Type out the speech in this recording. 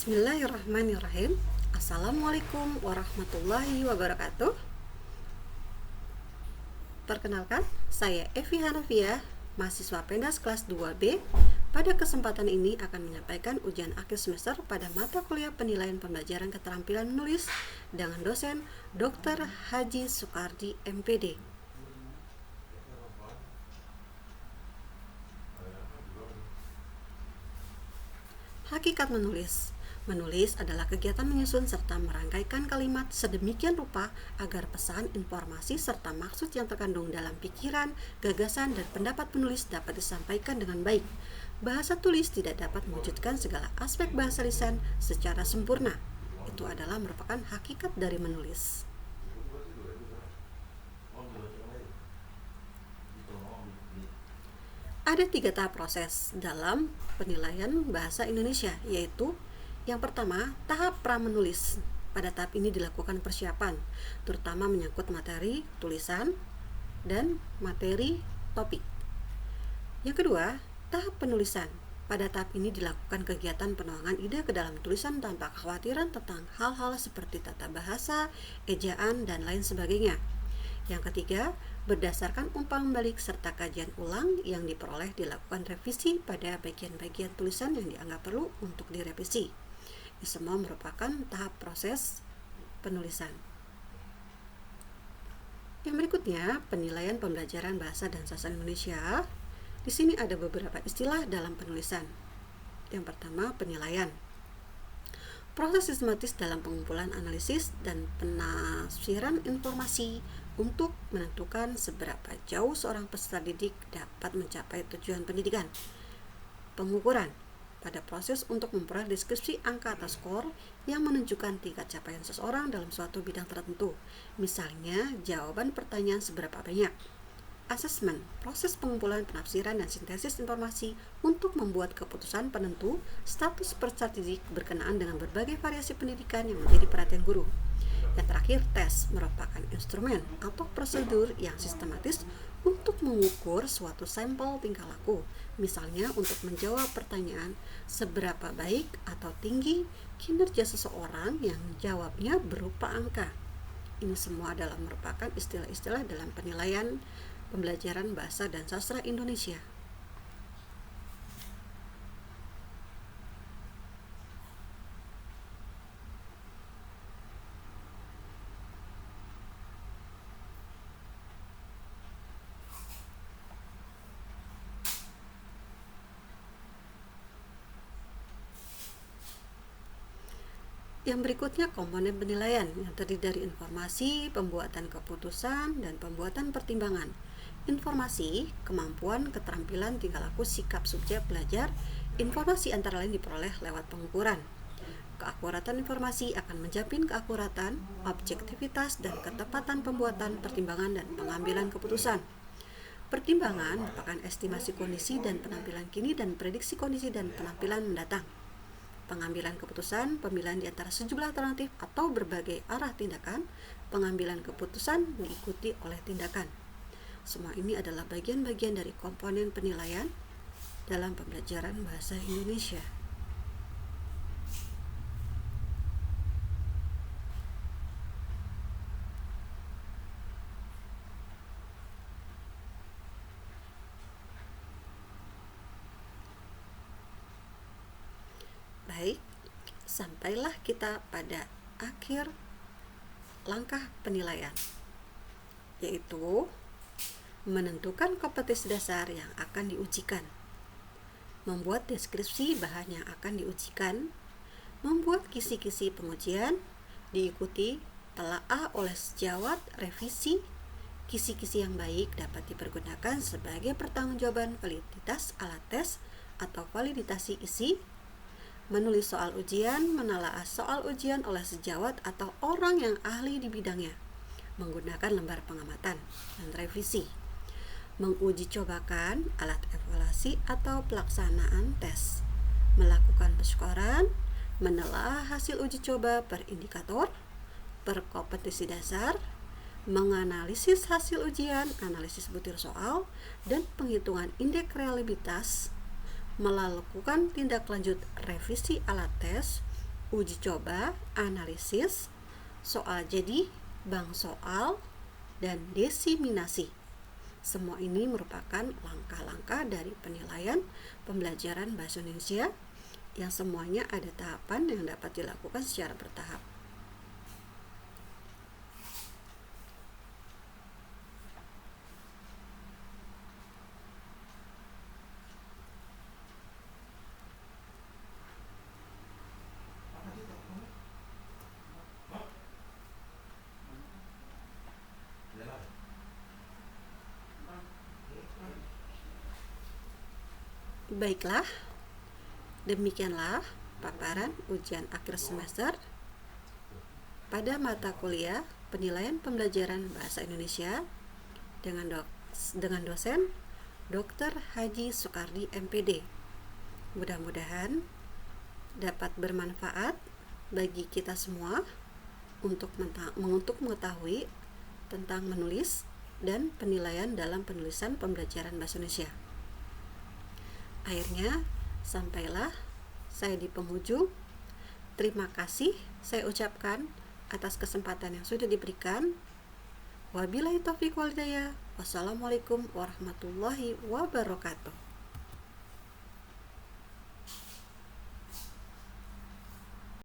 Bismillahirrahmanirrahim. Assalamualaikum warahmatullahi wabarakatuh. Perkenalkan, saya Evi Hanafiah, mahasiswa Pendas kelas 2B. Pada kesempatan ini akan menyampaikan ujian akhir semester pada mata kuliah penilaian pembelajaran keterampilan menulis dengan dosen Dr. Haji Soekardi, MPD. Hakikat menulis. Menulis adalah kegiatan menyusun serta merangkaikan kalimat sedemikian rupa agar pesan, informasi, serta maksud yang terkandung dalam pikiran, gagasan, dan pendapat penulis dapat disampaikan dengan baik. Bahasa tulis tidak dapat mewujudkan segala aspek bahasa lisan secara sempurna. Itu adalah merupakan hakikat dari menulis. Ada 3 tahap proses dalam penilaian bahasa Indonesia, yaitu yang pertama, tahap pra-menulis. Pada tahap ini dilakukan persiapan, terutama menyangkut materi, tulisan, dan materi topik. Yang kedua, tahap penulisan. Pada tahap ini dilakukan kegiatan penuangan ide ke dalam tulisan tanpa kekhawatiran tentang hal-hal seperti tata bahasa, ejaan, dan lain sebagainya. Yang ketiga, berdasarkan umpan balik serta kajian ulang yang diperoleh dilakukan revisi pada bagian-bagian tulisan yang dianggap perlu untuk direvisi. Ini semua merupakan tahap proses penulisan. Yang berikutnya, penilaian pembelajaran bahasa dan sastra Indonesia. Di sini ada beberapa istilah dalam penulisan. Yang pertama, penilaian. Proses sistematis dalam pengumpulan analisis dan penafsiran informasi untuk menentukan seberapa jauh seorang peserta didik dapat mencapai tujuan pendidikan. Pengukuran pada proses untuk memperoleh deskripsi angka atau skor yang menunjukkan tingkat capaian seseorang dalam suatu bidang tertentu. Misalnya, jawaban pertanyaan seberapa banyak. Asesmen, proses pengumpulan, penafsiran, dan sintesis informasi untuk membuat keputusan penentu status peserta didik berkenaan dengan berbagai variasi pendidikan yang menjadi perhatian guru. Yang terakhir, tes merupakan instrumen atau prosedur yang sistematis untuk mengukur suatu sampel tingkah laku, misalnya untuk menjawab pertanyaan seberapa baik atau tinggi kinerja seseorang yang jawabnya berupa angka. Ini semua adalah merupakan istilah-istilah dalam penilaian pembelajaran bahasa dan sastra Indonesia. Yang berikutnya, komponen penilaian yang terdiri dari informasi, pembuatan keputusan, dan pembuatan pertimbangan. Informasi, kemampuan, keterampilan, tingkah laku, sikap subjek belajar. Informasi antara lain diperoleh lewat pengukuran. Keakuratan informasi akan menjamin keakuratan, objektivitas, dan ketepatan pembuatan pertimbangan dan pengambilan keputusan. Pertimbangan merupakan estimasi kondisi dan penampilan kini dan prediksi kondisi dan penampilan mendatang. Pengambilan keputusan, pemilihan di antara sejumlah alternatif atau berbagai arah tindakan. Pengambilan keputusan diikuti oleh tindakan. Semua ini adalah bagian-bagian dari komponen penilaian dalam pembelajaran bahasa Indonesia. Baik, sampailah kita pada akhir langkah penilaian, yaitu menentukan kompetensi dasar yang akan diujikan, membuat deskripsi bahan yang akan diujikan, membuat kisi-kisi pengujian, diikuti telaah oleh sejawat revisi. Kisi-kisi yang baik dapat dipergunakan sebagai pertanggungjawaban validitas alat tes atau validasi isi. Menulis soal ujian, menelaah soal ujian oleh sejawat atau orang yang ahli di bidangnya, menggunakan lembar pengamatan dan revisi. Menguji cobakan alat evaluasi atau pelaksanaan tes, melakukan pensyukuran, menelaah hasil uji coba per indikator, per kompetensi dasar, menganalisis hasil ujian, analisis butir soal, dan penghitungan indeks reliabilitas, melakukan tindak lanjut revisi alat tes, uji coba, analisis, soal jadi, bank soal, dan desiminasi. Semua ini merupakan langkah-langkah dari penilaian pembelajaran bahasa Indonesia yang semuanya ada tahapan yang dapat dilakukan secara bertahap. Baiklah, demikianlah paparan ujian akhir semester pada mata kuliah penilaian pembelajaran bahasa Indonesia dengan dosen Dr. Haji Soekardi MPD. Mudah-mudahan dapat bermanfaat bagi kita semua untuk mengetahui tentang menulis dan penilaian dalam penulisan pembelajaran bahasa Indonesia. Akhirnya sampailah saya di penghujung. Terima kasih saya ucapkan atas kesempatan yang sudah diberikan. Wabillahi taufiq wal hidayah. Wassalamualaikum warahmatullahi wabarakatuh.